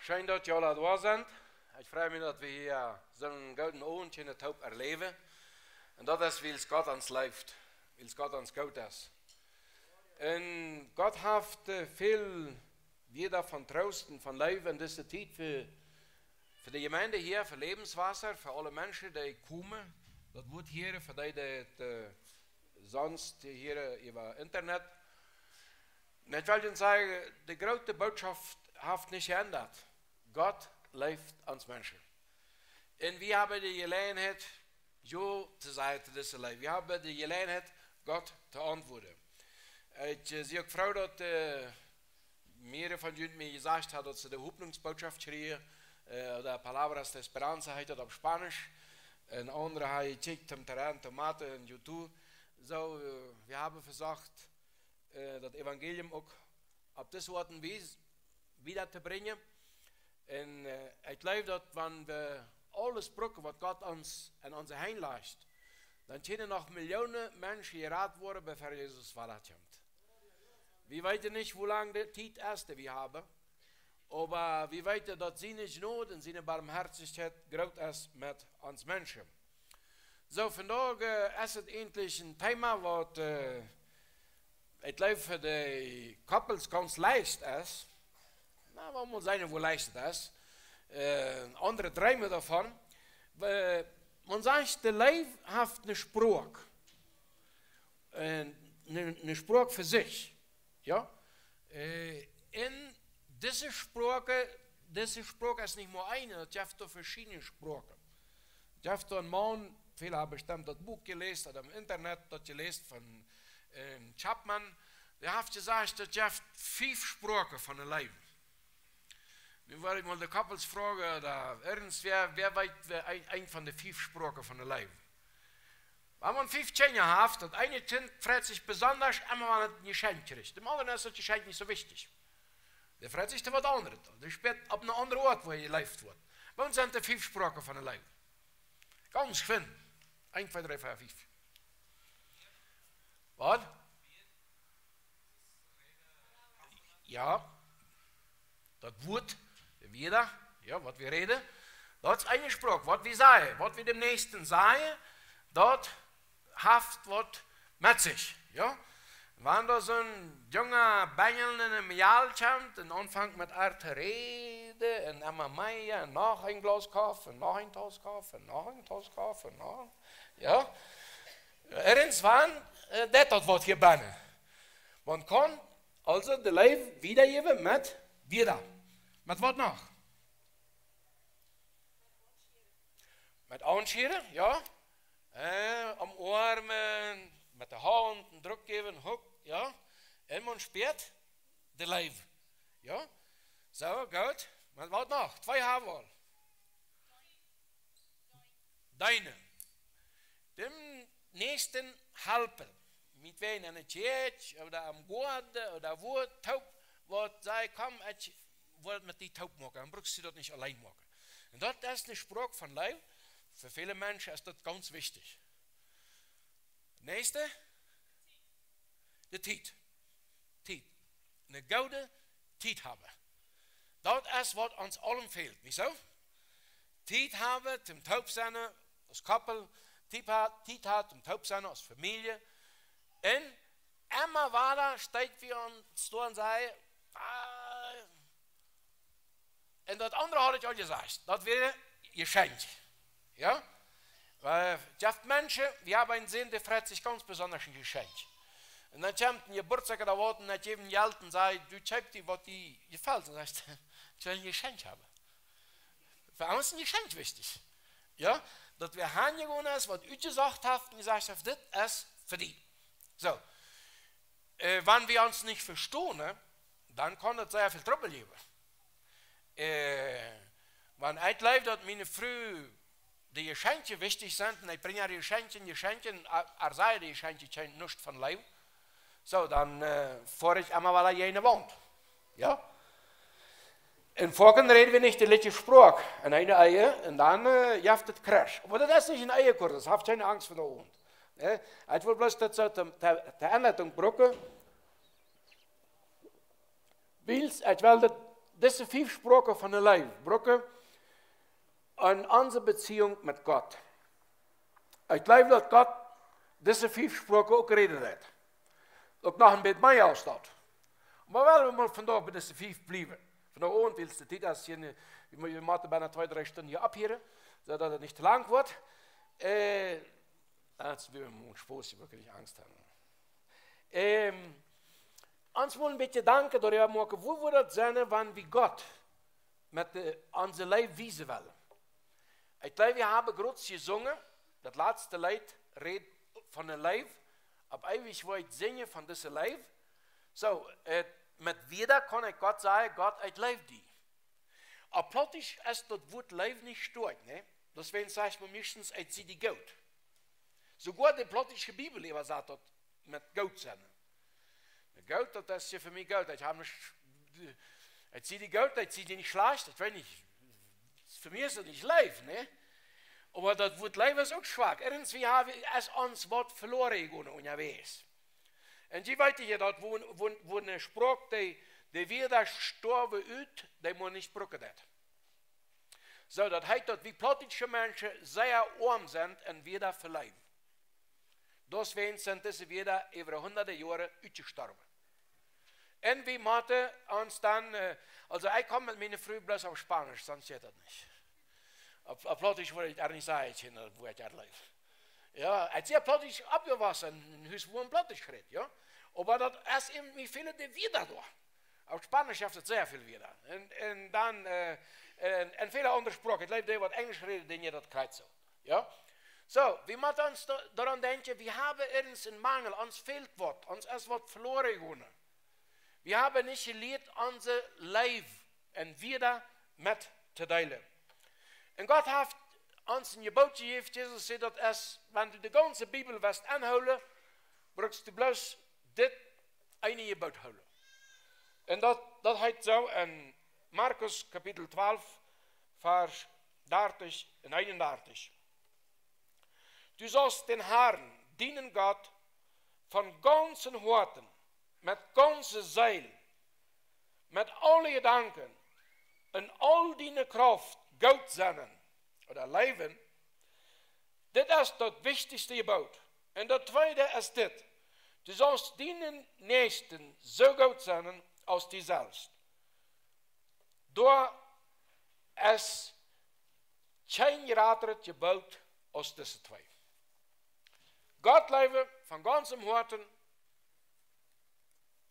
Schön, dass ihr alle da sind. Ich freue mich, dass wir hier so einen guten Abend in der Taub erleben. Und das ist, weil es Gott ans läuft, weil es Gott ans gut ist. Und Gott hat viel wieder von Trosten, von Leben in dieser Zeit für die Gemeinde hier, für Lebenswasser, für alle Menschen, die kommen. Das wird hier, für die, die sonst hier über Internet. Und ich will Ihnen sagen, die große Botschaft hat nicht geändert. Gott lebt ans Menschen. Und wir haben die Gelegenheit, Jo zu sein zu diesem Leben. Wir haben die Gelegenheit, Gott zu antworten. Ich sehe auch Frau, dass mehrere von Ihnen mir gesagt haben, dass sie die Hoffnungsbotschaft schrieben, oder Palabras de Esperanza heißt das auf Spanisch. Ein anderer hat geschickt zum Terrain, Tomate und YouTube. So, wir haben versucht, das Evangelium auch auf das Wort wieder zu bringen. Und ich glaube, dass wenn wir alles brauchen, was Gott uns in unser Heim lässt, dann können noch Millionen Menschen geraten worden, bevor Jesus wiederkommt. Wir wissen nicht, wie lange die Zeit ist, die wir haben, aber wir wissen, dass seine Not und seine Barmherzigkeit groß ist mit uns Menschen. So, von daher ist es endlich ein Thema, was ich glaube, für die Couples ganz leicht ist. Na, man muss sagen, wo leicht ist. Andere träumen davon. Man sagt, das Leben hat eine Sprache. Eine Sprache für sich. Ja? In dieser Sprache ist nicht nur eine, es gibt verschiedene Sprachen. Es gibt einen Mann, viele haben bestimmt das Buch gelesen oder im Internet das gelesen von Chapman. Der hat gesagt, es gibt 5 Sprachen von dem Leben. Nu wil ik mal de koppels vragen, oder ergens, wer weet een van de 5 Sprachen von dem Leben. Wenn man 5 Kinder hat, das eine Kind freut sich besonders, immer wenn es ein Geschenk kriegt. Dem anderen ist das Geschenk nicht so wichtig. Der freut sich über was anderes. Der spielt auf einem anderen Ort, wo er gelebt wird. Bei uns sind die 5 Sprachen von dem Leben. Ganz schön. 1, 2, 3, 4, 5. Was? Ja. Das Wort. Wieder, ja, was wir reden, das ist eine Sprache, was wir sagen, was wir dem Nächsten sagen, das haft was mit sich, ja. Wenn da so ein junger Bengel in einem Jahr kommt und anfängt mit zu reden und immer mehr, und noch ein Glas Kaffee, und noch ein Tass Kaffee, und noch ein Tass Kaffee, und noch, ja. Irgendwann, das wird hier binnen. Man kann also das Leben wiedergeben mit wieder. Met wat nog? Met aanscheren, ja. Omarmen, met de hand, een druk geven, hoek, ja. En man speelt de leven, ja. Zo, goed. Met wat nog? 2 hebben we al. Deine. Dem nächsten helpen. Met wen in het church, oder am Gorde, oder wo, taub, wat zij kom, wollen mit die taub machen, dann brauchst du das nicht allein machen. Und das ist eine Sprache von Leib. Für viele Menschen ist das ganz wichtig. Nächste, die Zeit. Eine gute Zeit haben. Das ist, was uns allen fehlt. Wieso? Zeit haben zum Taubsein als Koppel, Zeit haben zum Taubsein als Familie. Und immer weiter steigt wir uns da und sagen, und das andere hatte ich auch gesagt, das wäre Geschenk. Ja? Weil es gibt Menschen, wir haben einen Sinn, der freut sich ganz besonders ein Geschenk. Und dann kommt ein Geburtstag oder was und hat jedem Geld und sagt, du zeigst dir, was dir gefällt. Und sagst, ich will ein Geschenk haben. Für uns ist ein Geschenk wichtig. Ja? Dass wir heimgegangen ist, was ich gesagt habe, und gesagt habe, das ist für dich. So. Wenn wir uns nicht verstehen, dann kann es sehr viel Trouble geben. Wenn ich glaube, dass meine Frau die Geschenke wichtig sind, und ich bringe die Geschenke, sei die Geschenke nicht von Leib, so, dann fahre ich einmal, weil jene wohnt. Ja? In Folgen reden wir nicht die letzte Sprache in eine Ehe, und dann jaft es Crash. Aber das ist nicht ein Ehekurs, das habt keine Angst vor der Hund. Ich will bloß das der Anleitung brücken, weil ich will das diese 5 Sprachen von der Leben brauchen an unsere Beziehung mit Gott. Ich glaube, dass Gott diese 5 Sprachen auch geredet hat. Ook nog een beetje mij afstaat. Maar wel, we moeten vandaag bij deze 5 blijven. Vandaag ook, wil de tijd als je moet bijna 2-3 Stunden hier abheren, zodat het niet te lang wordt. Dat is weer een spoos, je moet niet angst hebben. Ons willen een beetje danken door je maken, hoe we dat zijn van wie God met onze leven wijzen willen. Ik geloof, we hebben groot gezongen, dat laatste lied redt van een leven. Op Ewigkeit zingen van deze leven. So, met wieder kan ik God zeggen, God, ik leef die. Aber plötzlich ist das Wort Leib nicht stark, ne? Deswegen sagt man meistens, ich sehe die Goat. Sogar die plötzliche Bibel sagt das mit Goat sein. Die Goat, das ist ja für mich Goat. Ich sehe die Goat, ich sehe die nicht schlecht, ich weiß nicht. Für mich ist das nicht Leib, ne? Aber das Wort Leib ist auch schwach. Irgendwie haben wir uns Wort verloren gegangen unterwegs. Und je weet je dat, wo eine Sprache, die wieder gestorben ist, die man nicht brauchen hat. So, das heißt, dass wie plötzliche Menschen sehr arm sind und wieder verleihen. Deswegen sind diese wieder über hunderte Jahre ausgestorben. Und wir müssen uns dann, also ich komme mit meiner Frau bloß auf Spanisch, sonst geht das nicht. Plötzlich würde ich auch nicht sagen, wo ich lebe. Ja, es ist plötzlich abgewaschen, ein Haus, wo ein plötzlich redet, ja. Aber das ist eben, wie viele die wieder da. Auf Spanisch hat es sehr viel wieder. Und dann, und viele andere Sprachen, ich glaube, die, was Englisch reden, die das krijgt so. Ja. So, wir müssen uns daran denken, wir haben uns einen Mangel, uns fehlt was, uns ist was verloren gegangen. Wir haben nicht gelernt, unser Leben und wieder mit zu teilen. Und Gott hat uns ein Gebot gegeben, Jesus sagt, dass wenn du die ganze Bibel wirst anholen, brauchst du bloß dit eine Gebot holen. Und das heißt so in Markus Kapitel 12, Vers 30 und 31. Du sollst den Herrn dienen Gott von ganzen Herzen, mit ganzer Seele, mit allen Gedanken und all deine Kraft Gott sein oder leben. Das ist das wichtigste Gebot. Und das zweite ist das. Du sollst deinen Nächsten so gut sein als dir selbst. Da ist kein gerateres Gebot als diese zwei. Gott leben von ganzem Herzen,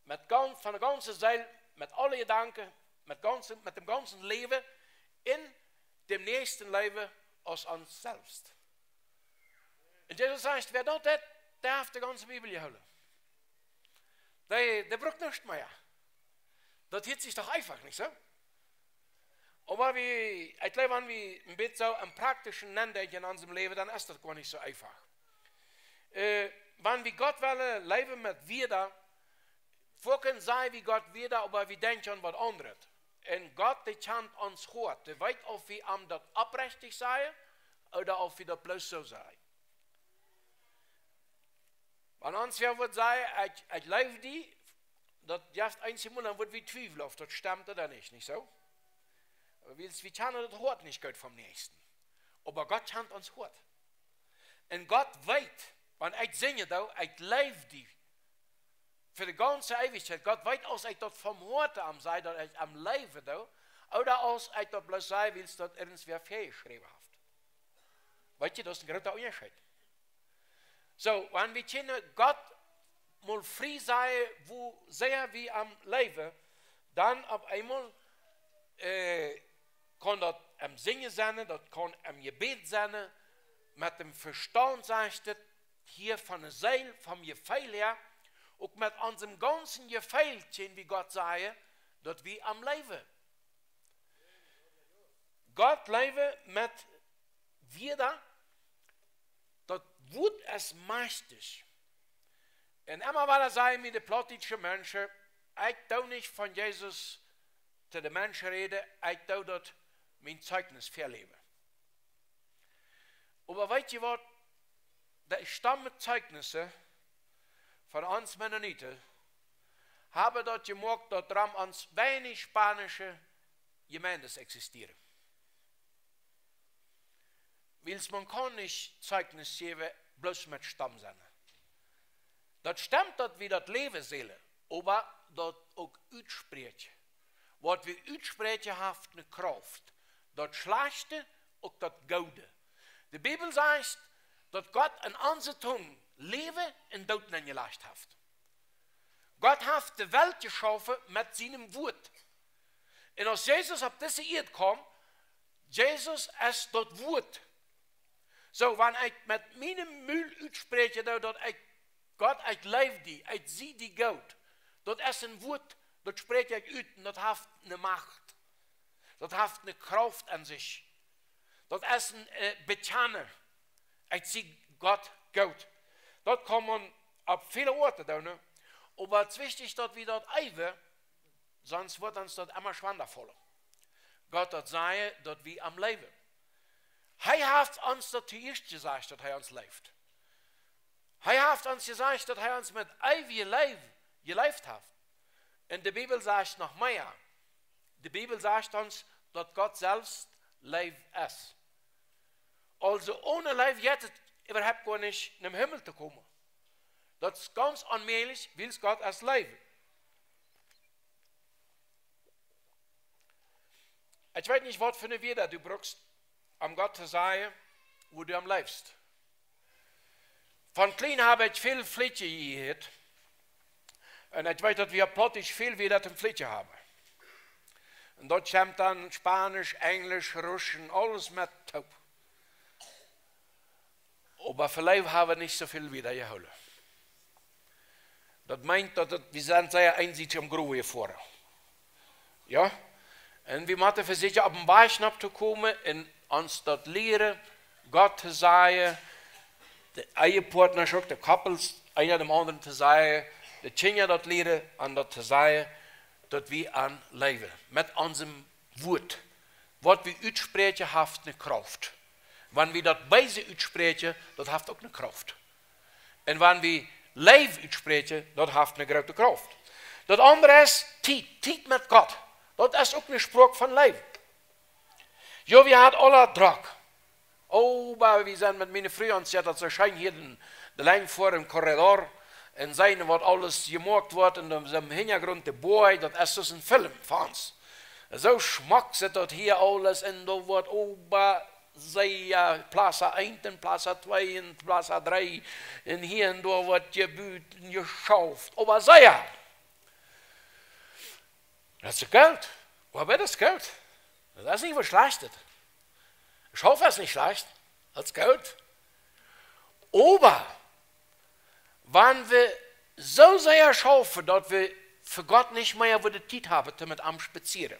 von der ganzen Seele, mit allen Gedanken, mit dem ganzen Leben, in dem nächsten Leben als uns selbst. Und Jesus sagt, wer das, der darf die ganze Bibel holen. Der braucht nichts mehr. Das hört sich doch einfach, nicht so? Aber ich glaube, wenn wir ein bisschen so einen praktischen nennen in unserem Leben, dann ist das gar nicht so einfach. Wenn wir Gott wollen, leben mit wieder, können sein wie Gott wieder, aber wir denken an was anderes. Und Gott, der kann uns hören. Der weiß, ob wir am das abrechtig sein oder ob wir das bloß so sein. Wenn uns wer wird sagen, ich lebe die, das ist einzig Mal, dann wird wir zweifeln, ob das stimmt oder nicht so? Wir können das Wort nicht Gott vom Nächsten. Aber Gott kann uns hören. Und Gott weiß, wenn ich singe, ich lebe die für die ganze Ewigkeit. Gott weiß, als ich das vom Wort am sei, dass ich am Leben da, oder als ich das bloß sei, will es das irgendwie festgeschrieben hat. Weißt du, das ist ein großer Unterschied. So, wenn wir können Gott mal frei sein, wo sehr wie am Leben, dann auf einmal kann das am Singen sein, das kann am Gebet sein, mit dem Verstand sagt das, hier von der Seele, vom Gefühl her, und mit unserem ganzen Gefühlchen, wie Gott sagt, dass wir am Leben. Gott lebe mit wieder, das wird es mächtig. Und immer weil sagen mir die plötzlichen Menschen, ich tue nicht von Jesus zu den Menschen reden, ich tue dort mein Zeugnis verleben. Aber weißt du was? Die Stammzeugnisse von uns Mennoniten haben dort gemacht, dass uns wenig spanische Gemeindes existieren. Weil man kann nicht Zeugnis geben, bloß mit Stamm sein. Das stimmt, dass wir das Leben sehen, aber das auch aussprechen. Was wir aussprechen, hat eine Kraft. Das Schlechte und das Gute. Die Bibel sagt, dass Gott in unserer Zunge Leben und Tod eingelegt hat. Gott hat die Welt geschaffen mit seinem Wort. Und als Jesus auf diese Erde kam, Jesus ist das Wort. So, wenn ich mit meinem Müll ausspreche, dass ich Gott, ich lebe die, ich sehe die Gott, das ist ein Wort, das spreche ich aus und das hat eine Macht. Das hat eine Kraft an sich. Das ist ein Bekenner. Ich sehe Gott gut. Das kann man auf viele Orte tun. Aber es ist wichtig, dass wir dort eiven, sonst wird uns das immer schwandervoller. Gott hat sei, dass wir am Leben. Er hat uns das zuerst gesagt, dass er uns lebt. Er hat uns gesagt, dass er uns mit ewigem Leben gelebt hat. Und die Bibel sagt noch mehr. Die Bibel sagt uns, dass Gott selbst Leben ist. Also ohne Leben jetzt überhaupt gar nicht in den Himmel zu kommen. Das ist ganz allmählich, will Gott als Leben. Ich weiß nicht, was für eine Wieder du brauchst, um Gott zu sagen, wo du am lebst. Von klein habe ich viel Pflichten gehört. Und ich weiß, dass wir plötzlich viel wieder zum Pflichten haben. Und dort kommt dann Spanisch, Englisch, Russisch, alles mit Taub. Aber vielleicht haben wir nicht so viel wieder geholt. Das meint, dass wir sind sehr einseitig am Grohe vor. Ja? Und wir müssen versuchen, auf den Weichschnapp zu kommen und uns das lehren, Gott zu sagen, die Ehepartnerschaft, die Couples, einer dem anderen zu sagen, die Kinder das lehren, und das zu sagen, dass wir an leben. Mit unserem Wort. Was wir aussprechen, hat eine Kraft. Wenn wir das Weise aussprechen, das hat auch eine Kraft. Und wenn wir Leben aussprechen, das hat eine große Kraft. Das andere ist Zeit mit Gott. Das ist auch ein Spruch von Leben. Ja, wir haben alle Druck. Oh, aber wir sind mit meinen Freunden, sie hat das erscheint hier in der Lijn vor im Korridor, und sehen, was alles gemacht wird, und im Hintergrund der Boy, das ist ein Film von uns. So schmeckt es dort hier alles, und da wird oben sehr Plaza 1, und Plaza 2, und Plaza 3, und hier und da wird gebüht und geschauft. Aber sehr. Das ist Geld. Woher das Geld? Das ist nicht was Schlechtes. Ich hoffe, es ist nicht schlecht. Das ist Geld. Aber wenn wir so sehr schaffen, dass wir für Gott nicht mehr die Zeit haben, damit am Spazieren,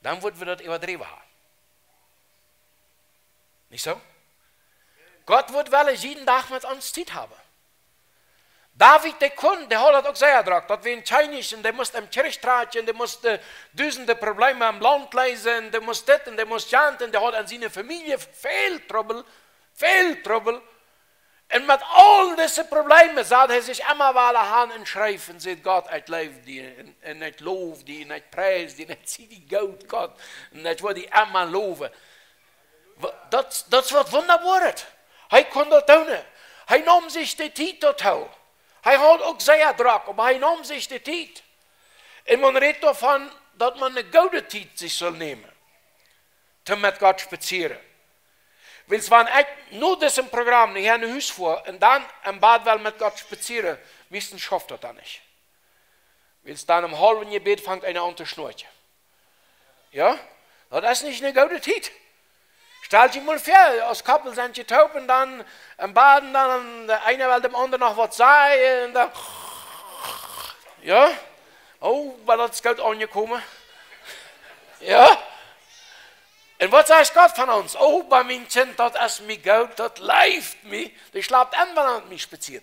dann würden wir das übertrieben haben. Nicht so? Gott wird jeden Tag mit uns Zeit haben. David, der Kunde, der hat auch sehr Druck. Das war ein Chinese, und der musste im Kirch treten, der musste tausende Probleme am Land lesen, der musste das und der musste chanten, der hat an seine Familie viel Trouble. Und mit all diesen Problemen sagt er sich immer weiter Hand und schreibt und sagt, Gott, ich liebe dich, und ich lobe dich, und ich preise dich, und ich ziehe dich gut, Gott, und ich will dich immer loben. Das wird wunderbar. Er kann das tun. Er nahm sich die Zeit dazu. Er hat auch sehr Druck, aber er nahm sich die Zeit. Und man redet davon, dass man eine gute Zeit sich soll nehmen, um mit Gott spazieren. Weil es wenn ich nur diesem Programm nicht in ein Haus vor und dann im Bad will mit Gott spazieren, meistens schafft das dann nicht. Weil es dann im halben Gebet fängt einer an zu schnurchen. Ja? Das ist nicht eine gute Zeit. Stell dich mal vor, als Couple sind getaubt und dann im Baden, dann der eine will dem anderen noch was sagen und dann, ja, oh, war das Geld angekommen? Ja, und was sagt Gott von uns? Oh, bei meinem Kind, das ist mir gut, das lebt mir, das schläft an, wenn er mich spaziert.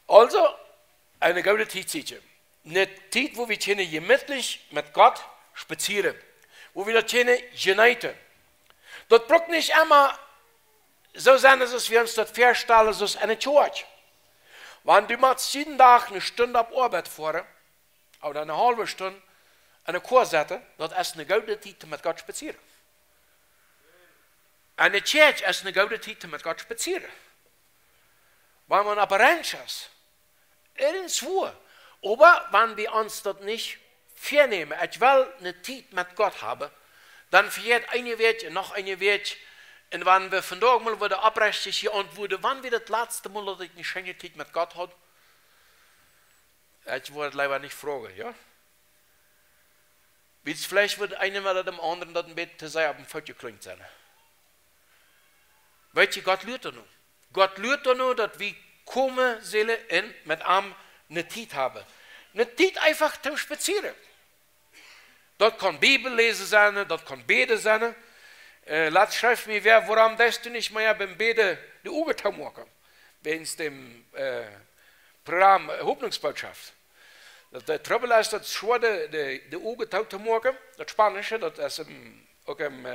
Also, eine gute Zeit. Eine Zeit, wo wir gemütlich mit Gott spazieren, wo wir das genießen. Das braucht nicht immer so sein, dass wir uns das vorstellen, dass es eine Church. Wenn du machst jeden Tag eine Stunde auf Arbeit fahren, oder eine halbe Stunde eine Kurs zetten, dat is een gouden tijd met God spazieren. En de kerk is een gouden tijd met God spazieren. Weil man aber ranch ist. Irgendwo. Aber wenn wir uns das nicht vornehmen, ich will eine Zeit mit Gott haben, dann vergeht eine Welt und noch eine Welt. Und wenn wir von da mal wieder abrechtig hier und wurde, wann wir das letzte Mal, dass ich eine schöne Zeit mit Gott hatte, ich wollte leider nicht fragen, ja? Wie vielleicht wird einer oder dem anderen das ein bisschen zu sein, auf dem Foto klingt sein. Weißt du, Gott lügt nur. Gott lügt nur, dass wir kommen sollen und mit ihm eine Zeit haben. Eine Zeit einfach zum Spazieren. Das kann Bibellesen sein, das kann Beten sein. Lass schreibt mir, warum das du nicht mehr beim Beten die Augen zu machen, wegen dem Programm Hoffnungsbotschaft. Der Trouble ist, dass schon die Augen zu machen, das Spanische, das ist auch im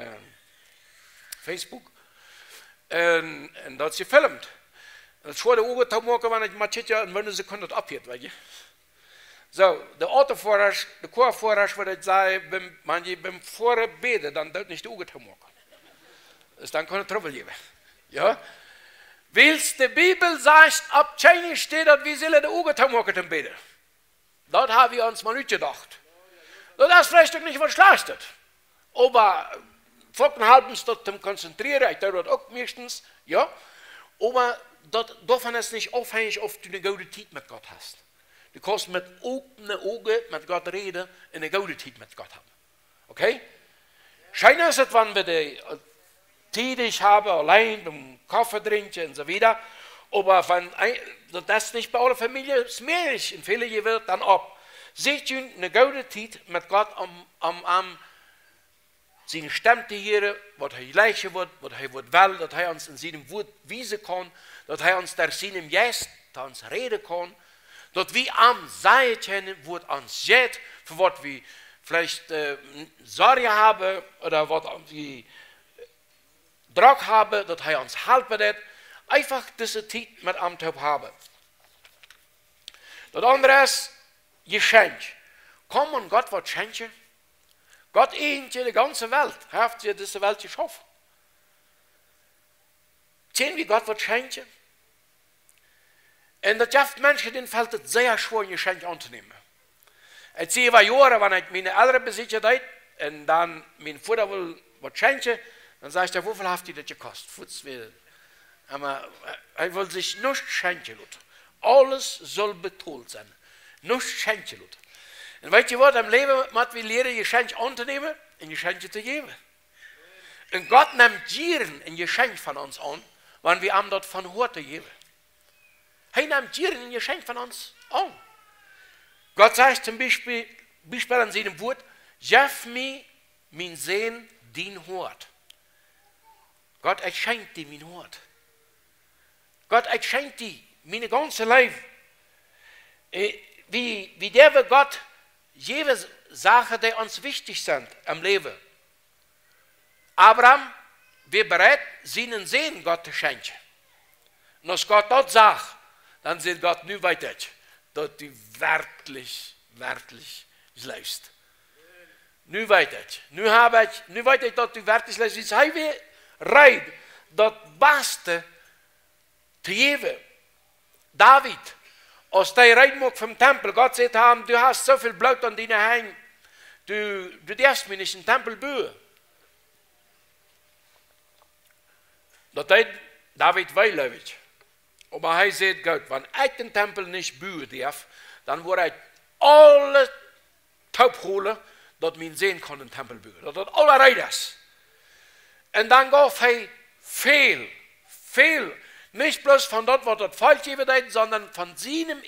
Facebook, und das ist gefilmt. Das schon die Augen zu machen, wenn ich mal ja in 1 Sekunde das abhört, weißt du. So, der Autofahrer, der Chorfahrer, würde ich sagen, wenn ich beim Fahren bete, dann dort nicht die Augen zu machen. Dann kann es Trouble geben. Ja? Weil die Bibel sagt, ab Chinesisch steht, dass wir sollen die Augen zu machen zum Beten. Das haben wir uns mal nicht gedacht. Das ist vielleicht nicht was Schlechtes. Aber Folgen halten uns dort zum Konzentrieren, ich glaube das auch meistens. Ja? Aber davon ist nicht aufhängig, ob du eine gute Zeit mit Gott hast. Du kannst mit offenen Augen mit Gott reden und eine gute Zeit mit Gott haben. Okay? Scheinbar ist es, wenn wir die tätig haben, allein beim Kaffee trinken und so weiter. Aber wenn das nicht bei aller Familie ist, mehr ist, in vielen wird dann ab. Seht ihr eine gute Zeit mit Gott am seine Stimme hier, was er gleich wird, was er will, dass er uns in seinem Wort wiesen kann, dass er uns durch seinem Geist uns reden kann, dass wir am sein können, was uns geht, für was wir vielleicht Sorge haben oder was wir Druck haben, dass er uns helfen wird. Einfach diese Zeit mit ihm zu haben. Das andere ist Geschenk. Komm und Gott wird schenken. Gott ehnt die ganze Welt. Er hat diese Welt geschaffen. Sehen wir, Gott wird schenken. Und das gibt Menschen, denen fällt es sehr schwer, ein Geschenk anzunehmen. Ich sehe über Jahre, wenn ich meine Eltern besitze, und dann mein Vater will was schenken, dann sage ich, wie viel hat die das gekostet? Aber er will sich nicht schenken. Alles soll betont sein. Nicht schenken. Und weißt du was, im Leben müssen wir lernen, Geschenk anzunehmen und Geschenke zu geben. Und Gott nimmt jeden ein Geschenk von uns an, wenn wir ihm dort von heute geben. Er nimmt jeden ein Geschenk von uns an. Gott sagt zum Beispiel an seinem Wort, gib mir mein Sehen, dein Hort. Gott, ich schenke dir mein Hort. Gott, ich schenke dir meine ganze Leben. Wie der wir Gott jede Sache, die uns wichtig sind am Leben. Abraham, wir bereit, seinen Sehen Gott zu schenken. Und als Gott das sagt, dann sieht Gott nu weiter, dass du wirklich lebst. Nu weiter. Nu weiter, dass du wirklich lebst. Wie sei wir bereit, das Beste zu geben. David, als der reinmacht vom Tempel, Gott sagt ihm, du hast so viel Blut an deinen Händen, du darfst mir nicht in den Tempel bauen. Das hat David weilläufig. Aber er sagt, Gott, wenn ich den Tempel nicht bauen darf, dann würde ich alle taub holen, dass man sehen kann, den Tempel bauen. Das hat alle Recht ist. Und dann gab er viel. Nicht bloß von dort, was das falsch gegeben, sondern von seinem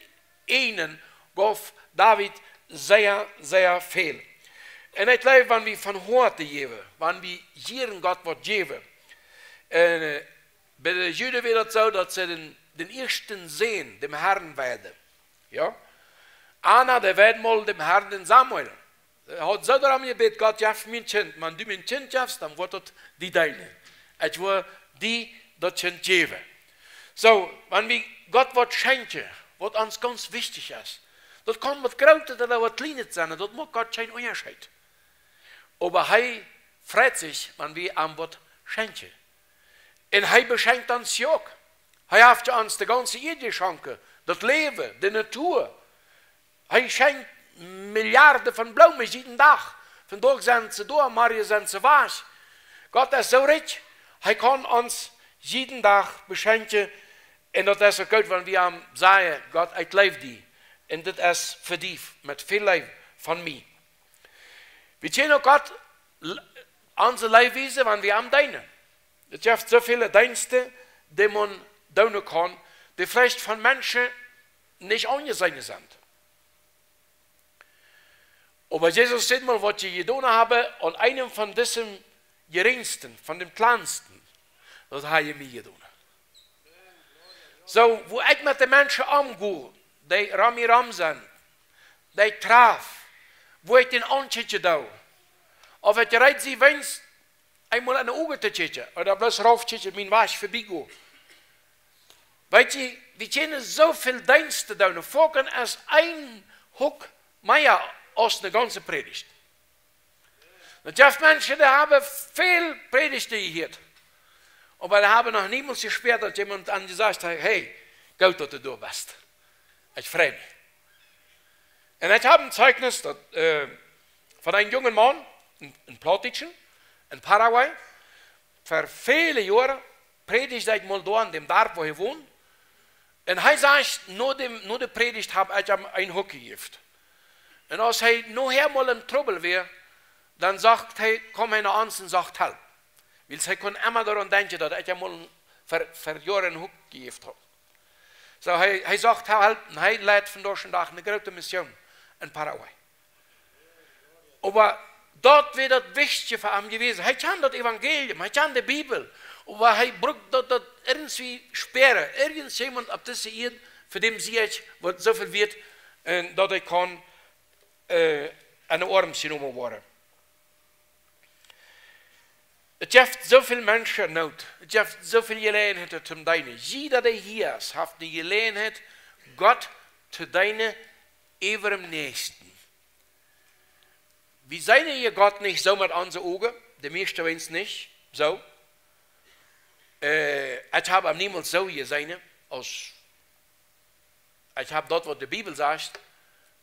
einen gab David sehr viel. Und ich glaube, wenn wir von heute geben, wenn wir hier Gott was geben, bei den Juden wird es so, dass sie den ersten sehen, dem Herrn werden. Ja? Anna, der wird mal dem Herrn den Samuel. Er hat so daran gebeten, Gott, gib mir ein Kind. Wenn du mir ein Kind gibst, dann wird das die deine. Ich will die das Kind geben. So, wenn wir Gott was schenken, was uns ganz wichtig ist, Das kann wat Großes oder wat Kleines sein, das macht Gott keinen Unterschied. Aber er freut sich, wenn wir ihm was schenken. Und er beschenkt uns ja auch. Er hat uns die ganze Erde geschenkt, das Leben, die Natur. Er schenkt Milliarden von Blumen jeden Tag. Von dort sind sie da, morgen sind sie was. Gott ist so reich, er kann uns jeden Tag beschenken. Und das ist so gut, wenn wir ihm sagen, Gott, ich liebe dich. Und das ist für dich, mit viel Liebe von mir. Wir können Gott unsere Leibweise, wenn wir ihm dienen. Es gibt so viele Dienste, die man tun kann, die vielleicht von Menschen nicht angesehen sind. Aber Jesus sagt mal, was ich getan habe, an einem von diesen geringsten, von den kleinsten, das habe ich mir getan. So, wo ich mit den Menschen umgehe, die Ram sind, die traf, wo ich den anschaue da, ob ich bereit sie wenn's einmal an die Augen zu schauen, oder bloß rauf zu schauen, mein Wasch vorbeigehe. Weißt du, wir können so viel Dienste tun, folgen als ein Hook mehr als eine ganze Predigt. Es gibt Menschen, die haben viel Predigten gehört. Aber die haben noch niemals gesperrt, dass jemand an gesagt hat, hey, gut, dass du da bist. Ich freue mich. Und ich habe ein Zeugnis von einem jungen Mann in Platitschen, in Paraguay. Für viele Jahre predigt ich mal da an dem Dorf, wo ich wohne. Und er sagt, nur die Predigt habe ich ein Hock gegeben. Und als er nachher mal im Trouble wäre, dann sagt er, komm einer an und sagt, help. Weil er kann immer daran denken, dass ich einmal für Jahre einen Hock gegeben habe. So, er sagt, help, und er leitet von dort Tag eine große Mission in Paraguay. Aber dort wird das Wichtige für ihn gewesen. Er kann das Evangelium, er kann die Bibel. Aber er braucht das irgendwie sperren. Irgendjemand auf diese Erde, für den sie jetzt, was so viel wird, dass er kann an den Arm genommen werden. Es gibt so viele Menschen Not. Es gibt so viele Gelegenheiten zum Deinen. Jeder, der hier ist, hat die Gelegenheit, Gott zu deinen ihrem Nächsten. Wir sehen hier Gott nicht so mit unseren Augen, die meisten wenn es nicht so. Ich habe ihm niemals so gesehen, als ich habe dort, was die Bibel sagt,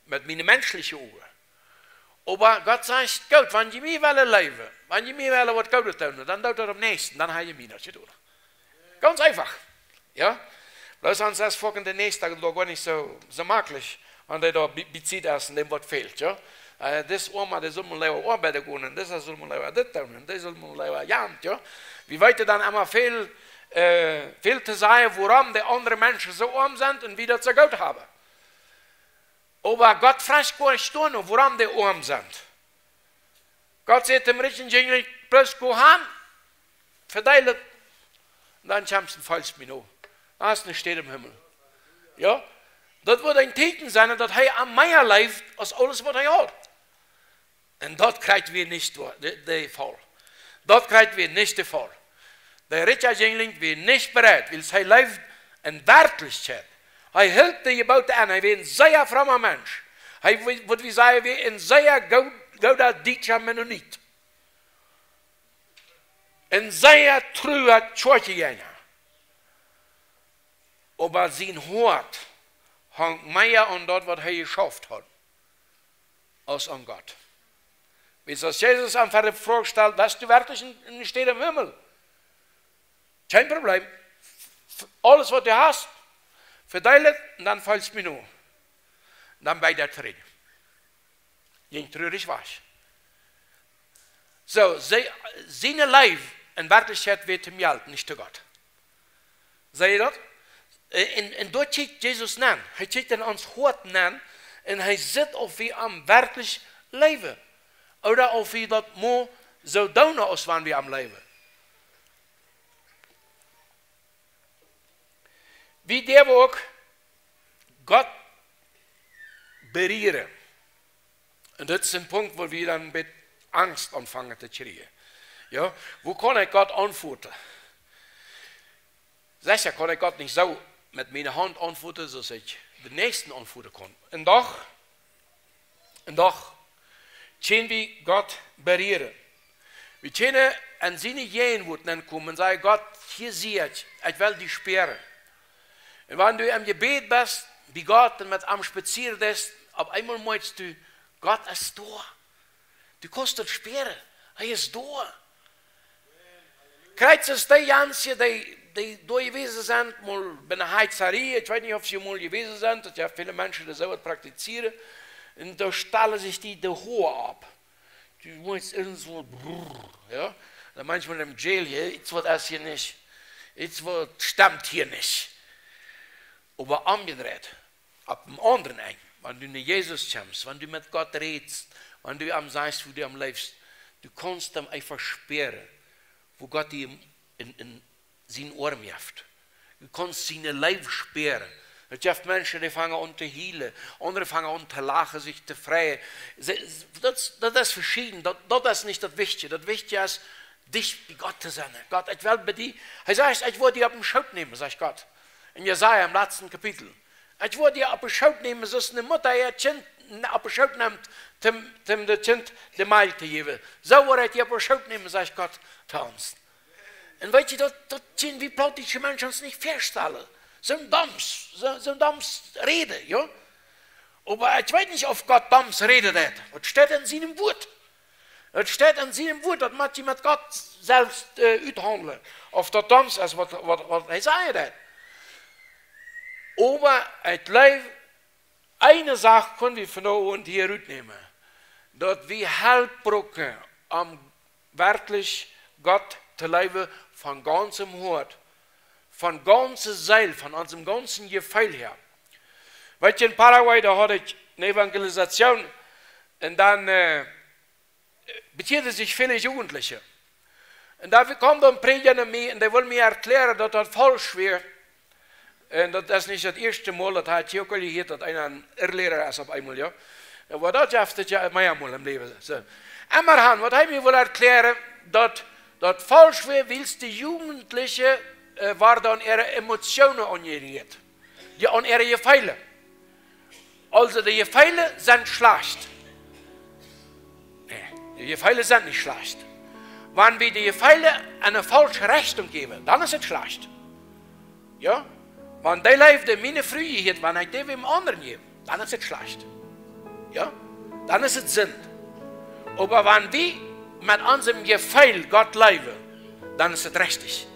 mit meinen menschlichen Augen. Aber Gott sagt, gut, wenn je mir wollen leben, wenn je mir wollen was Gutes tun, dann tut er am nächsten, dann habe ich mir das getan. Ganz einfach. Ja? Bloß sonst ist folgend der nächste Tag gar nicht so möglich, wenn der da bezieht ist und dem was fehlt. Ja? Das Oma, das soll man lieber arbeiten gehen, das soll man lieber das tun, das soll man lieber jamt. Ja? Wie weit dann immer viel zu sagen, warum die anderen Menschen so arm sind und wie das so gut haben. Aber Gott fragt gar nicht, warum die arm sind. Gott sagt dem richtigen Jüngling, bloß go hin, verteilt, und dann kommst du ein falsches Minot. Dann hast du eine Stadt im Himmel. Ja? Das wird ein Titel sein, dass er am mehr lebt, als alles, was er hat. Und dort kriegt wir nicht den Fall. Dort kriegt wir nicht den Fall. Der richtige Jüngling wird nicht bereit, weil er lebt in Wirklichkeit. Er hält die Gebote an, er wird ein sehr frommer Mensch. Er wird, wie sagen wir, ein sehr guter deutscher Mennonit. Ein sehr treuer Kirchengänger. Aber sein Hort hängt mehr an dort, was er geschafft hat, als an Gott. Wie es Jesus am Vater vorgestellt, was du wirklich in steht im Himmel. Kein Problem. Alles, was du hast, verteilt und dann fällt es mir nur. Und dann bei der Frieden. Ging traurig was. So, seine Leib in Wirklichkeit wird ihm Geld, nicht zu Gott. Seht ihr das? Und dort schickt Jesus an. Er schickt uns Hort an und er sieht, ob wir am wirklich leben. Oder ob wir das nur so tun, als wenn wir am leben. Wie der auch Gott berühren. Und das ist ein Punkt, wo wir dann mit Angst anfangen zu kriegen. Ja? Wo kann ich Gott antworten? Sicher kann ich Gott nicht so mit meiner Hand antworten, dass ich den nächsten anführen kann. Und doch, können wir Gott berühren. Wir können an seine Jenwurden kommen und sagen, Gott, hier sehe ich will dich sperren. Und wenn du im Gebet bist, wie Gott und mit am Spazieren bist, auf einmal meinst du, Gott ist da. Du kannst das sperren. Er ist da. Kreuz ist die ganze, die da gewesen sind, mal bei einer Heizerie, ich weiß nicht, ob sie mal gewesen sind, dass ja viele Menschen das auch praktizieren, und da stellen sich die Hohe ab. Du meinst irgendwo, ja, dann manchmal im Jail hier, jetzt wird das hier nicht, jetzt wird, stammt hier nicht. Aber umgedreht, ab dem anderen Ende, wenn du in Jesus kommst, wenn du mit Gott redest, wenn du am sagst, wo du am lebst, du kannst ihm einfach sperren, wo Gott dir in seinen Ohren wirft. Du kannst seine Leib sperren. Es gibt Menschen, die fangen an zu heulen, andere fangen an zu lachen, sich zu freuen. Das ist verschieden, das ist nicht das Wichtige. Das Wichtige ist, dich bei Gott zu sein. Gott, ich will bei dir, er sagt, ich will dich auf den Schoß nehmen, sagt Gott. In Jesaja im letzten Kapitel. Ich will dich auf den Schoß nehmen, so ist eine Mutter ihr Kind auf den Schoß nimmt, dem das Kind die Meile zu geben. So will ich dich auf den Schoß nehmen, sagt Gott zu uns. Und weißt du, das sind wie plötzliche Menschen uns nicht feststellen. So ein dummes Rede, ja. Aber ich weiß nicht, ob Gott dummes redet hat. Das steht in seinem Wort. Das steht in seinem Wort, das muss mit Gott selbst aushandeln. Auf das dummes ist, was er sagt hat. Aber ich glaube, eine Sache können wir von und hier mitnehmen. Dass wir Halbbrücken am wirklich Gott zu leben von ganzem Hort. Von ganzer Seele, von unserem ganzen Gefühl her. Weißt du, in Paraguay, da hatte ich eine Evangelisation und dann beziehten sich viele Jugendliche. Und da kommt ein Prediger zu mir und der will mir erklären, dass das falsch wäre. Und das ist nicht das erste Mal, das hat hier auch gehört, dass einer ein Irrlehrer ist auf einmal, ja. Aber das schafft es ja mehrmals im Leben. So. Immerhin, was ich mir will erklären, dass das falsch wäre, weil die Jugendlichen waar dan ihre Emotionen angeriert. Die an ihre Gefühle. Also die Gefühle sind schlecht. Nee, die Gefühle sind nicht schlecht. Wenn wir die Gefühle eine falsche Richtung geben, dann ist es schlecht. Ja? Wenn die Leute meine Frühe hat, wenn ich die dem anderen gebe, dann ist es schlecht. Ja? Dann ist es Sinn. Aber wenn wir mit unserem Gefühl Gott leben, dann ist es richtig.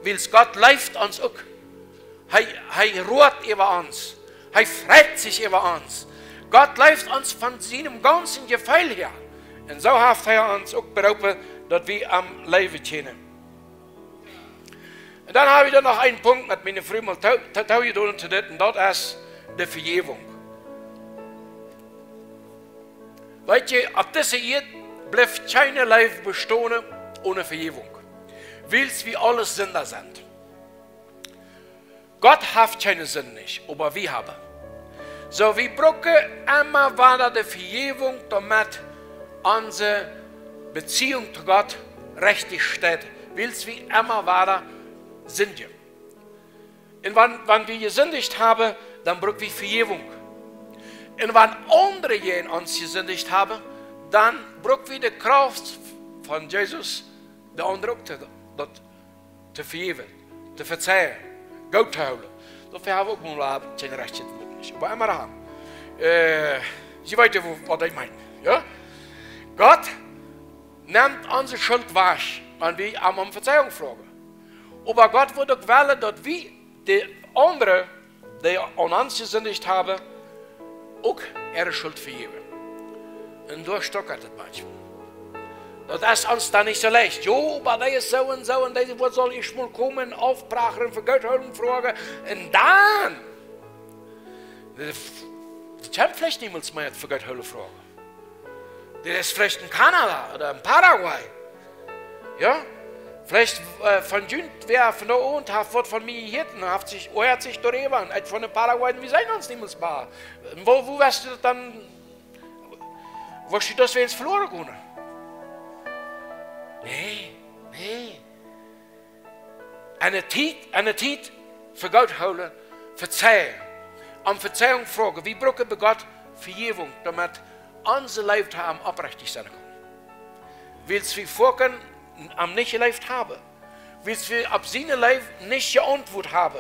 Weil Gott leift uns auch. Er ruht über uns. Er freut sich über uns. Gott leift uns von seinem ganzen Gefühl her. Und so hat er uns auch berufen, dass wir am Leben können. Und dann habe ich noch einen Punkt mit meiner Frau mal getan, und das ist die Vergebung. Weißt du, auf dieser Erde bleibt keine Leben bestehen ohne Vergebung. Weil wir alles Sünder sind. Gott hat keine Sünde nicht, aber wir haben. So, wir brauchen immer wieder die Vergebung, damit unsere Beziehung zu Gott richtig steht. Weil wir immer wieder sündigen. Und wenn wir gesündigt haben, dann brauchen wir Vergebung. Und wenn andere uns gesündigt haben, dann brauchen wir die Kraft von Jesus, der andere auch zu vergeben, zu verzeihen, gut zu houden. Dafür haben wir auch mal keine Rechte. Aber immer haben. Sie wissen, was ich meine. Ja? Gott nimmt unsere Schuld wahr, wenn wir um Verzeihung fragen. Aber Gott wird auch wollen, dass wir die anderen, die an uns gesündigt haben, auch ihre Schuld vergeben. Und da stockert es manchmal. Das ist uns dann nicht so leicht. Jo, aber der ist so und so und der, wo soll ich mal kommen, aufbrachen, Vergötterung fragen. Und dann, ich habe vielleicht niemals mehr Vergötterung fragen. Der ist vielleicht in Kanada oder in Paraguay. Ja? Vielleicht von Jünd, wer von da unten hat, wird von mir gehört und hat sich darüber. Und von den Paraguay, wir sind uns niemals bar. Wo wirst du dann, wo steht das, wenn es verloren gehen? Nee. Eine Zeit für Gott holen, verzeihen. um Verzeihung fragen. Wir brauchen bei Gott Vergebung, damit unser Leben am aufrichtig sein kann. Weil wir vorher am nicht gelebt haben. Weil wir ab seinem Leben nicht geantwortet haben.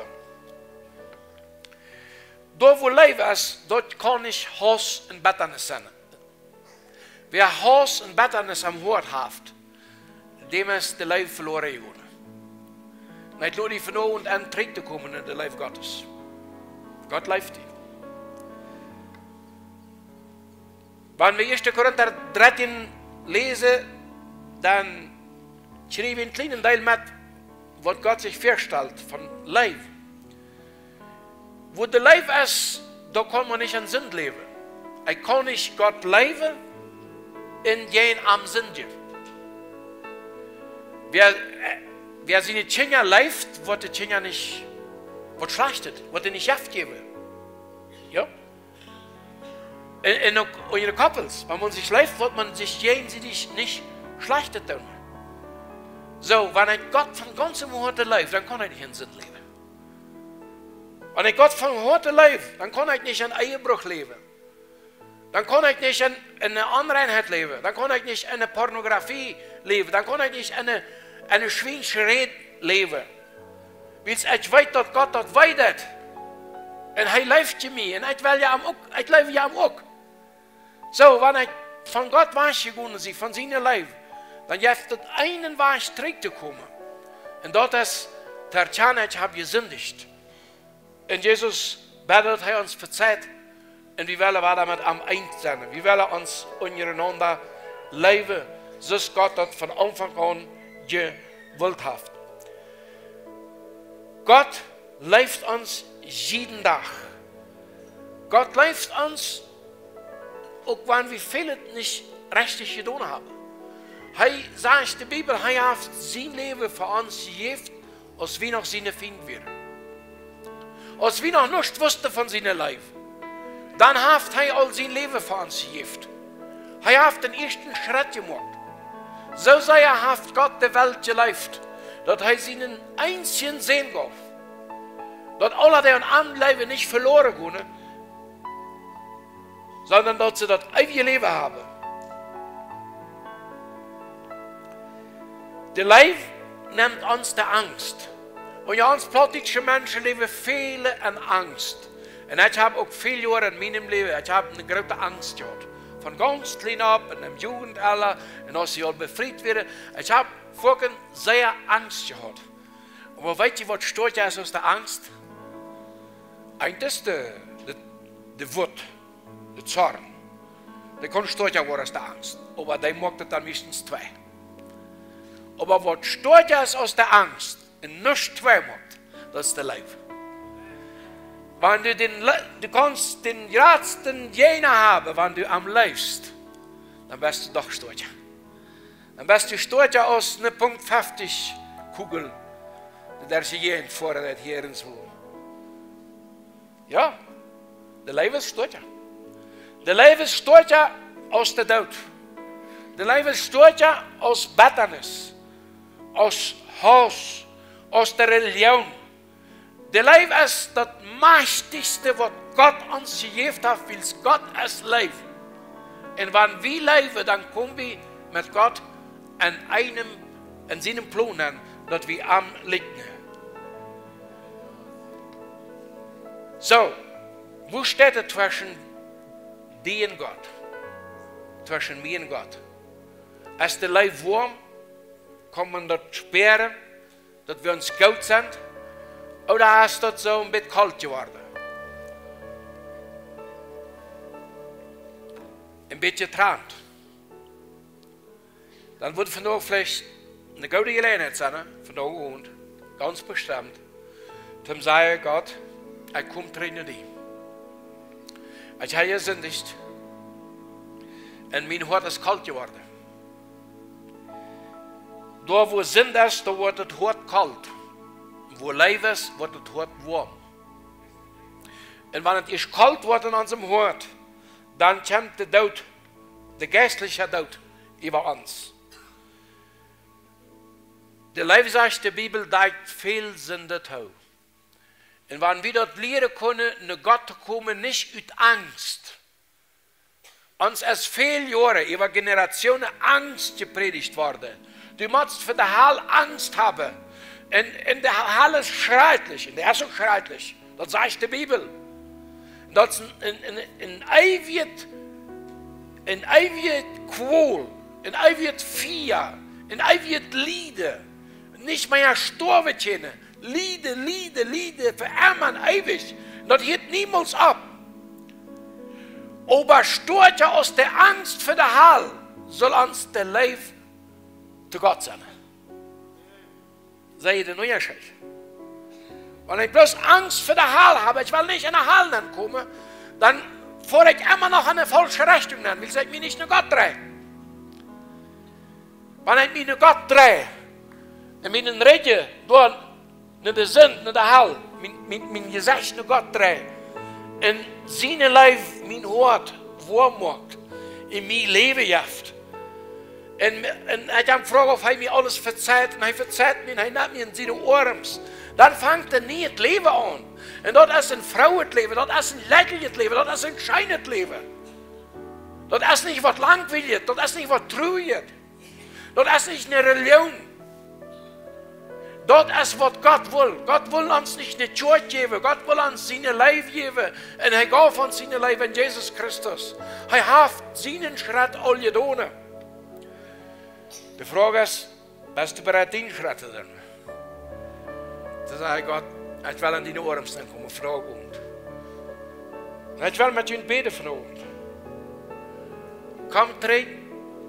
Da wo Leben ist, dort kann ich Hass und Bitternis sein. Wer Hass und Bitternis am Hort hat, dem ist das Leben verloren geworden. Nicht nur die von und an zu kommen in das Leben Gottes. Gott lebt die. Wenn wir 1. Korinther 13 lesen, dann schrieb ein kleinen Teil mit, was Gott sich vorstellt von Leben. Wo der Leben ist, da kann man nicht an Sinn leben. Ich kann nicht Gott leben in jen am Sinn. Wer seine Kinder lebt, wird die Kinder nicht schlachtet, wird er nicht Kraft geben. Ja? In eure Couples, wenn man sich lebt, wird man sich gegenseitig nicht schlachtet. So, wenn ich Gott von ganzem Herzen lebt, dann kann ich nicht in Sinn leben. Wenn ich Gott von Herzen lebe, dann kann ich nicht in Ehebruch leben. Dann kann ich nicht in eine Unreinheit leben. Dann kann ich nicht in eine Pornografie leben. Dann kann ich nicht in eine schwingische Rede leben. Weil ich weiß, dass Gott das weiß. Und er lebt in mir. Und ich lebe ja am auch. So, wenn ich von Gott weiß geworden bin, von seinem Leben, dann gibt es einen Weg zurückzukommen. Und das ist, ich habe gesündigt. Und Jesus betet, er uns verzeiht. Und wir wollen damit am eins sein. Wir wollen uns untereinander leben, so Gott das von Anfang an gewollt hat. Gott lebt uns jeden Tag. Gott lebt uns, auch wenn wir viele nicht richtig getan haben. Er sagt in der Bibel, er hat sein Leben für uns gegeben, als wir noch seine Feinde wären. Als wir noch nichts wussten von seinem Leben. Dann hat er all sein Leben für uns gegeben. Er hat den ersten Schritt gemacht. So sei hat Gott der Welt gelebt, dass er seinen einzigen Sohn gab. Dass alle, die am Leben nicht verloren gehen, sondern dass sie das ewige Leben haben. Der Leben nimmt uns die Angst. Und ja, uns politische Menschen leben viele an Angst. Und ich habe auch viele Jahre in meinem Leben, ich habe eine große Angst gehabt. Von ganz klein ab, in dem Jugendalter, und als ich befreit werde. Ich habe vorhin sehr Angst gehabt. Aber weißt du, was steht ja aus der Angst? Eigentlich ist der Wut, der Zorn. Der kann steht ja aus der Angst. Aber der macht es dann meistens zwei. Aber was steht ja aus der Angst? Und nicht zwei macht, das ist der Leib. Wenn du kannst den Gradsten jener haben, wenn du am lebst, dann bist du doch stolz. Dann bist du stolz aus einer Punkt 50 Kugel, der sie jeden fordert hier ins Wohl. Ja, der Leib ist stolz. Der Leib ist stolz aus der Tod. Der Leib ist stolz aus Bitternis, aus Hass, aus der Religion. Der Leib ist das Mächtigste, was Gott uns gegeben hat, weil Gott ist Leben. Und wenn wir leben, dann kommen wir mit Gott an seinem Plan an, dass wir am liegen. So, wo steht es zwischen dir und Gott? Zwischen mir und Gott. Ist der Leib warm, kann man dort sperren, dass wir uns gut sind? Oder ist das so ein bisschen kalt geworden? Ein bisschen getrant. Dann wird von da vielleicht eine gute Gelegenheit sein, von da und ganz bestimmt, zum sagen, Gott, ich komme drin in dich. Ich habe gesündigt und mein Hort ist kalt geworden. Da wo Sinn ist, da wird das Hort kalt. Wo Leben ist, wird das Hort warm. Und wenn es kalt wird in unserem Hort, dann kommt der Tod, der geistliche Tod über uns. Der Leben sagt, die Bibel, dass viel Sünde tut. Und wenn wir dort lehren können, eine Gott zu kommen, nicht aus Angst. Uns ist viele Jahre, über Generationen Angst gepredigt worden. Du musst für die Hall Angst haben. Und der Hall ist schrecklich, und der ist auch schrecklich. Das sagt die Bibel. Das ist ein ewig Qual, ein ewig Vier, ein ewig Lieder. Nicht mehr sterben können. Lieder, für immer ewig. Das hört niemals ab. Aber stört aus der Angst für den Hall, soll uns der Leben zu Gott sein. Sei der Unterschied. Wenn ich bloß Angst für den Hall habe, ich will nicht in den Hall kommen, dann fahre ich immer noch in eine falsche Richtung an, weil ich mich nicht nach Gott drehe. Wenn ich mich nach Gott drehe, in meinen Reden, durch in der Sinn, in der Hall, mein Gesicht nach Gott drehe, in seine Leben, mein Hort, warm macht, in mein Leben jaft. Und ich habe gefragt, ob er mir alles verzeiht, und er verzeiht mir, und er nimmt mir in seine Ohren. Dann fängt er nie das Leben an. Und dort ist ein Frauenleben, dort ist ein lächelndes Leben, dort ist ein scheinendes Leben. Dort ist nicht was langweiliges, dort ist nicht was Trüges. Dort ist nicht eine Religion. Dort ist, was Gott will. Gott will uns nicht eine Schuld geben. Gott will uns seine Leben geben. Und er gab uns seine Leben in Jesus Christus. Er hat seinen Schritt all getan. Die Frage ist, bist du bereit, den Schritt zu tun? Da sage ich Gott, ich will an deine Ohren kommen, fragen. Ich will mit ihnen beten fragen. Komm, tritt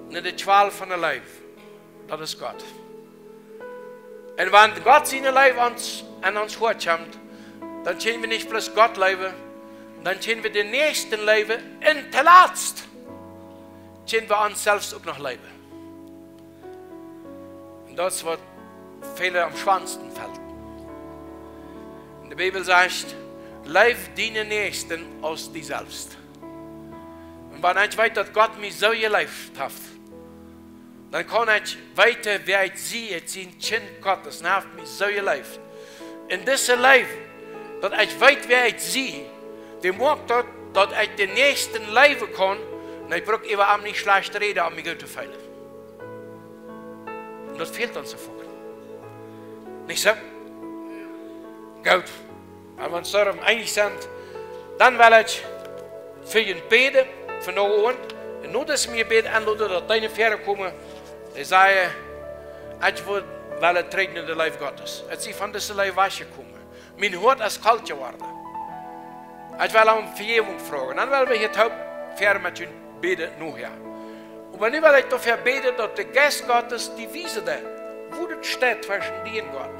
in die Qual von der Leben. Das ist Gott. Und wenn Gott seine Leben an uns hört, dann können wir nicht bloß Gott leben, dann können wir den nächsten leben und der Letzte können wir uns selbst auch noch leben. Und das wird viele am schwansten fällt. Und die Bibel sagt, leib deinen Nächsten aus dir selbst. Und wenn ich weiß, dass Gott mich so gelebt hat, dann kann ich weiter, wer ich sehe, ich bin ein Kind Gottes, und er hat mich so gelebt. In diesem Leben, dass ich weiß, wer ich sehe, der macht das, dass ich den Nächsten leben kann, und ich brauche immer nicht schlecht reden, um mich gut zu fühlen. Und das fehlt uns sofort. Nicht so? Gut. Wenn wir uns darum einig sind, dann will ich für ihn beten, von nun an. Und nur, dass wir beten anlassen, dass deine Pferde kommen, ich sage, ich will treten in das Leben Gottes. Ich bin von diesem Leben weggekommen. Mein Hort ist kalt geworden. Ich will um Vergebung fragen. Dann will wir hier Pferde mit ihnen beten, nachher. Und wenn ich will dafür beten, dass der Geist Gottes die Wiese da, wo das steht zwischen dir und Gott.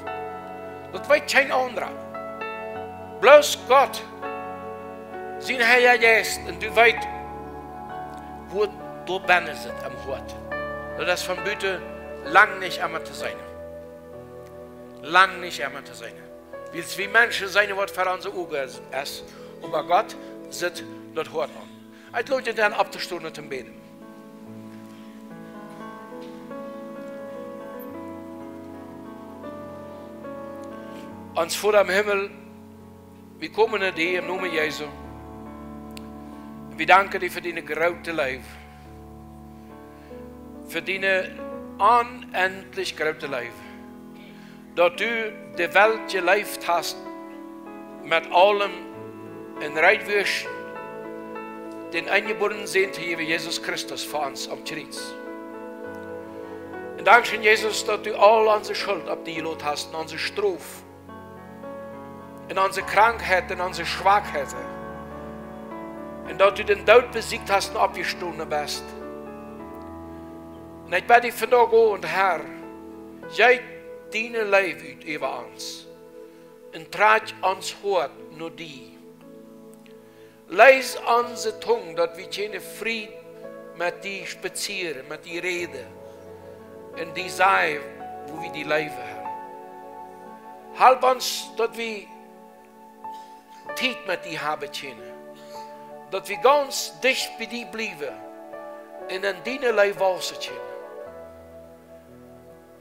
Das weiß kein anderer. Bloß Gott, sein Herr Geist, und du weißt, wo du Bände sind am Hort. Das ist von Büte lang nicht einmal zu sein. Lang nicht einmal zu sein. Weil es wie Menschen sein, was für unsere Augen ist. Aber Gott sitzt dort Hort an. Ich lade dann abzustehen und zu beten. Uns Vater im Himmel, wir kommen zu dir im Namen Jesu. Wir danken dir für deine große Leben. Für deine unendlich große Leben. Dass du die Welt gelebt hast, mit allem in Reitwürsch, den eingeborenen Sohn zu geben, Jesus Christus, für uns am Kreuz. Und danke, Jesus, dass du all unsere Schuld auf dich geladen hast, und unsere Strafe, in unsere Krankheit, in unsere Schwachheit. Und dass du den Tod besiegt hast und abgestanden bist. Und ich bitte dich von da und Herr, jij deine Leben uit über uns. Und trag uns hart nur die. Leis unsere Tongue, dass wir keine Frieden mit dir spazieren, mit dir reden. Und die sei, wo wir die Leben haben. Halb uns, dass wir Zeit mit dir haben können. Dass wir ganz dicht bei dir bleiben. Und in deine Leben wachsen können.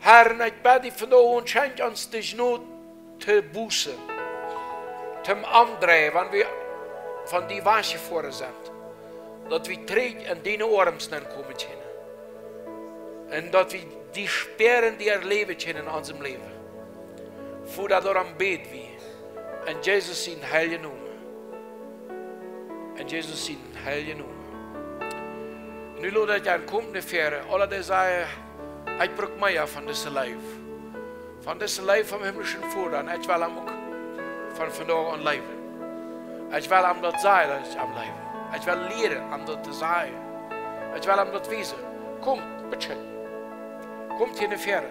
Herr, ich bitte dich von da und schenk uns dich nur zu bußen. zum anderen, wenn wir von die Wasche vor sind, dass wir trägt in deine Arme kommen können. Und dass wir die Sperren, die erleben können in unserem Leben. Vor dat daran beten wir. In Jesus zijn heilige Namen. In Jesus zijn heilige Namen. Nu laat ik aan komende verre, alle die zeggen, ik bruk mij van deze leven. Van deze leven van himmlischen Vader. En ik wil hem ook van vandaag aan leven. Ik wil hem dat zeggen dat ik am leven. Ik wil leren hem dat te zeggen. Ik wil hem dat wijzen. Kom, bitte. Komt hier in de verre.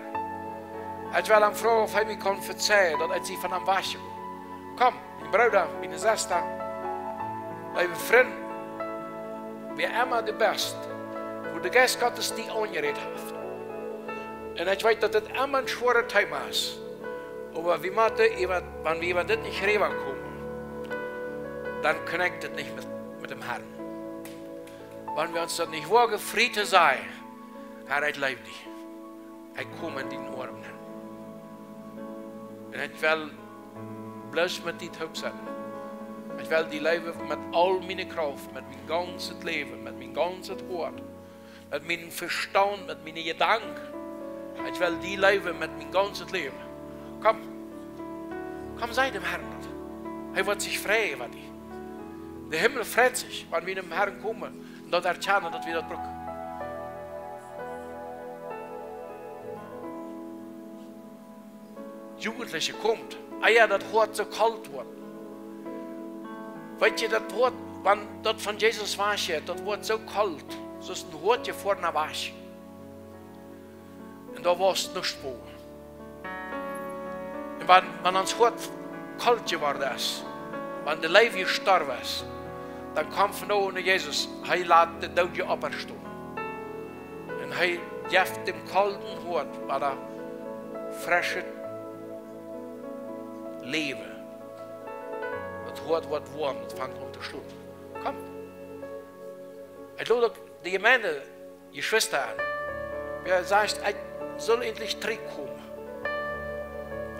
Ik wil hem vragen of hij mij kan verzeihen dat ik sie van hem wasje. Kom, mijn broeder, mijn zuster. Lieve vriend. We immer de best. Wo de Geist Gottes die aangereed heeft. En ik weet dat het immer een schwere tijd is. Maar we moeten, wenn wir über dit nicht reden kommen, dann connectet het nicht mit dem Herrn. Wenn wir uns das nicht wagen, Friede sein, Herr, ich lebe dich. Ich komme in deinen Armen. Und ich will bloß mit dir Taub sein. Ich will die leben mit all meiner Kraft, mit meinem ganzen Leben, mit meinem ganzen Wort, mit meinem Verstand, mit meinen Gedanken. Ich will die leben mit meinem ganzen Leben. Komm, komm, sei dem Herrn. Er wird sich freuen über dich. Der Himmel freut sich, wenn wir dem Herrn kommen und dort erkennen, dass wir das brauchen. Jugendliche kommt, ja, das Wort so kalt wird. Weet je, dat woord, dat van Jesus was, dat wordt zo koud. Zoals een woordje voor naar was. En daar was het nog spoor. En wanneer ons woord koud geworden is, wanneer de leven gestorven is, dan kwam van nou naar Jezus. Hij laat de doodje opstaan. En hij geeft dem kalden woord, waar dat frische leven. Het woord wordt warm, het vangt om te schluiten. Kom. Ik loop ook de gemeente, je Schwester aan. Wer sagt, ik zal endlich terugkomen.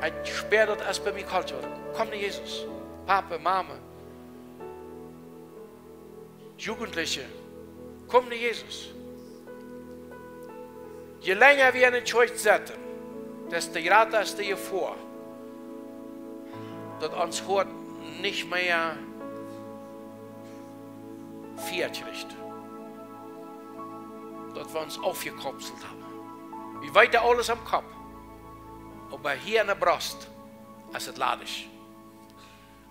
Ik sper dat als bij mij kalt wordt. Kom naar Jezus. Papa, Mama. Jugendliche. Kom naar Jezus. Je länger wir in den Church zitten, desto grater ist dir vor, dass uns Wort nicht mehr vier kriegt. Dass wir uns aufgekopselt haben. Wir weiter alles am Kopf. Aber hier in der Brust ist es ladisch.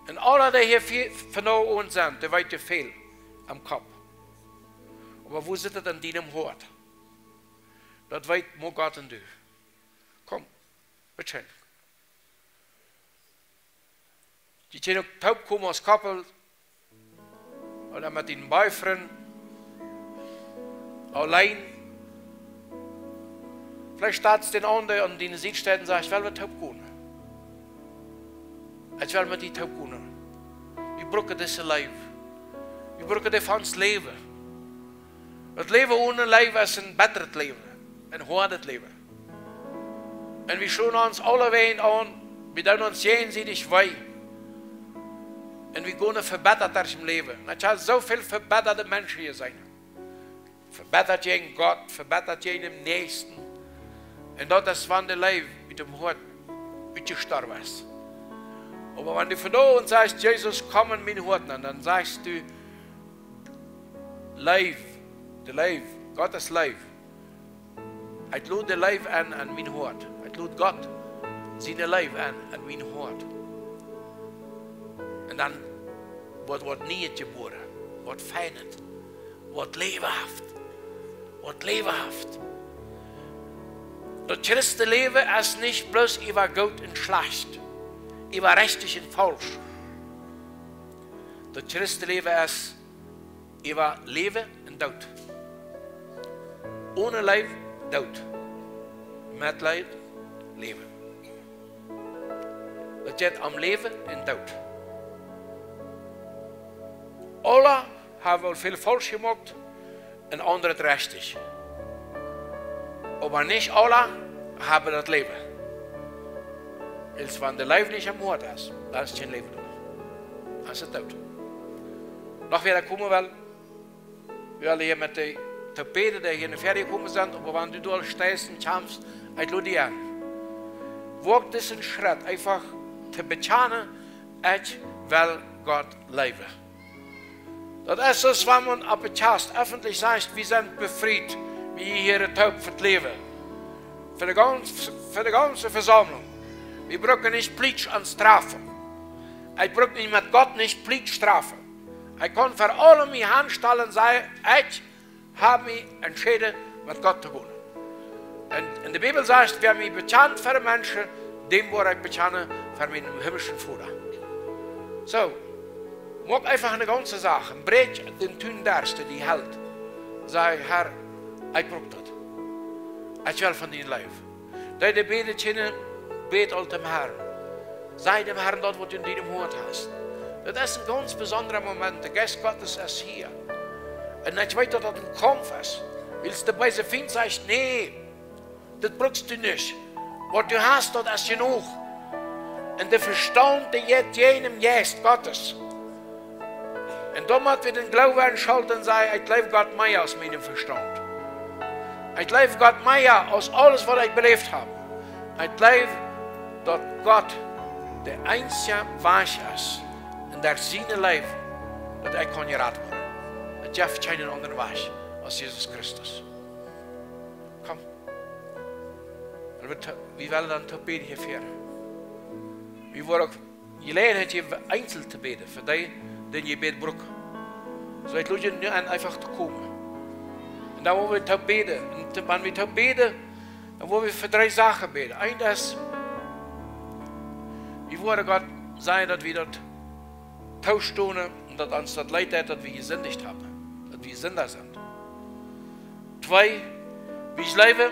Und alle, die hier von uns sind, die weiter viel am Kopf. Aber wo sitzt es in deinem Hort? Das weiß nur Gott und du. Komm, bitte. Die können auch taub kommen als Koppel oder mit den Boyfriend allein. Vielleicht steht es den anderen und den Siegstätten und sagt, ich will mit taub gehen. Ich will mit dir taub gehen. Wir brauchen dieses Leben. Wir brauchen das für uns Leben. Das Leben ohne Leben ist ein besseres Leben. Ein hartes Leben. Und wir schauen uns alle Wehen an, wir tun uns jenseitig weh. Und wir gehen verbessert durch im Leben. Es hat so viele verbesserte Menschen hier sein. Verbessert gegen Gott, verbessert gegen den Nächsten. Und das ist, wenn der Leben mit dem Hort gestorben ist. Aber wenn du von da und sagst, Jesus, komm in mein Hort, dann sagst du, Leben, der Leben, Gottes Leben. Ich lade das Leben an mein Hort. Ich lade Gott seine Leben an mein Hort. Und dann wordt niet geboren, wordt fijnend, wordt levenhaft, wordt levenhaft. Das Christenleben ist nicht bloß über Gut und Schlecht, über richtig und falsch. Das Christenleben ist über Leben und Tod. Ohne Leben, Tod. Mit Leid, Leben. Das geht am Leben und Tod. Alle haben wel veel falsch gemacht und andere richtig. Aber nicht alle haben das Leben. Als wenn der Leben nicht am Mord ist, dann ist kein Leben mehr. dan is het dood. Nog weer komen wel. We willen hier met de torpeden die hier in de ferie gekomen zijn, aber wenn du durch stehst und kommst, ich lade dich an. Wog diesen Schritt einfach zu bekennen, ich will Gott leben. Das ist es, wenn man auf der Chast öffentlich sagt, wir sind befreit, wie hier in Taub für das Leben. Für die ganze Versammlung. Wir brauchen nicht Pflicht an Strafe. Ich brauche nicht mit Gott nicht Pflicht strafen. Ich kann für alle mich anstellen und sagen, ich habe mich entschieden, mit Gott zu wohnen. Und in der Bibel sagt, wer mich bekannt für Menschen, dem wo ich bekenne für meinen himmlischen Vater. So, mach einfach eine ganze Sache. Brech den Tun derste, die hält. Sag, Herr, ich brauche das. Ich will von dir leben. Da die Bete kennen, bet all dem Herrn. Sei dem Herrn dort, was du in deinem Hut hast. Das ist ein ganz besonderer Moment. Der Geist Gottes ist hier. Und ich weiß, dass das ein Kampf ist. Willst du bei so viel sagst, nee, das brauchst du nicht. Was du hast, das ist genug. Und der Verstand, der jetzt jenem Geist Gottes. Und damit wir den Glauben einschalten und sagen, ich lebe Gott mehr aus meinem Verstand. Ich lebe Gott mehr aus alles, was ich belebt habe. Ich lebe, dass Gott der einzige Weg ist, in der seine Leben, dass ich kann gerettet werden. Es gibt keinen anderen Weg als Jesus Christus. Komm. Wir wollen dann beten hier führen. Wir wollen auch Gelegenheit hier einzeln zu beten, für die, den je beten brauchen. So ich lade dich an, einfach zu kommen. Und dann wollen wir beten. Und wenn wir beten, dann wollen wir für 3 Sachen beten. Eines, wir wollen Gott sagen, dass wir dort tauschen und dass uns das Leid hat, dass wir gesündigt haben. Dass wir Sünder sind. 2, wir leben,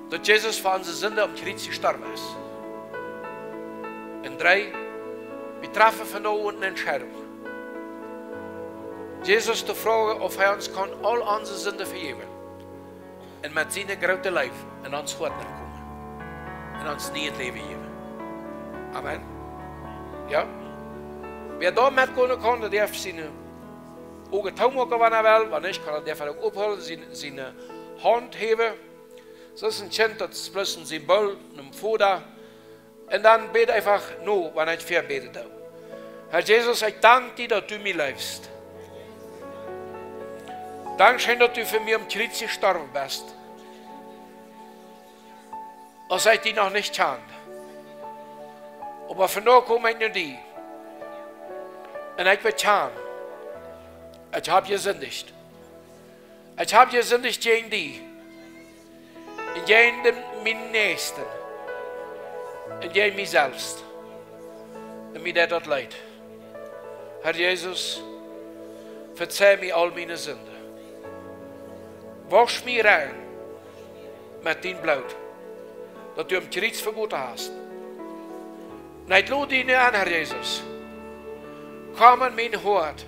dass Jesus für unsere Sünde am Kreuz gestorben ist. Und 3, wir treffen von da unten eine Entscheidung. Jesus zu fragen, ob er uns kann all unsere Sünden vergeben und mit seinem großen Leben in uns Hut kommen und uns nie ein Leben geben. Amen. Ja? Wer da mitkommen kann, der darf seine Augen taub machen, wenn er will. Wenn nicht, kann er auch abholen, seine Hand heben. Das ist ein Kind, das ist bloß ein Symbol, ein Vater. Und dann bete einfach nur, wenn ich verbetet habe. Herr Jesus, ich danke dir, dass du mir liebst. Dankeschön, dass du für mich am Kreuz gestorben bist. Als ich dich noch nicht kannte. Aber von da komme ich nur die. Und ich bekenne, ich habe gesündigt. Ich habe gesündigt gegen die. Und gegen meinen Nächsten. Und gegen mich selbst. Und mir der dort leid. Herr Jesus, verzeih mir all meine Sünden. Wasch mich rein mit dein Blut, das du am Kreuz verboten hast. Und ich lade dich an, Herr Jesus. Komm in mein Hort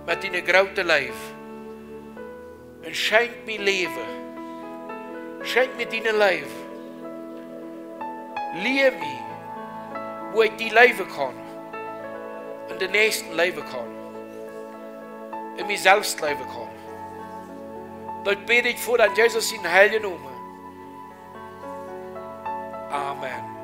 mit deinem großen Leben und schenk mir Leben. Schenk mir dein Leben. Liebe mich, wo ich die leben kann und den nächsten leben kann. Und mich selbst leben kann. Dort bete ich vor, an Jesus in heiligen Namen. Amen.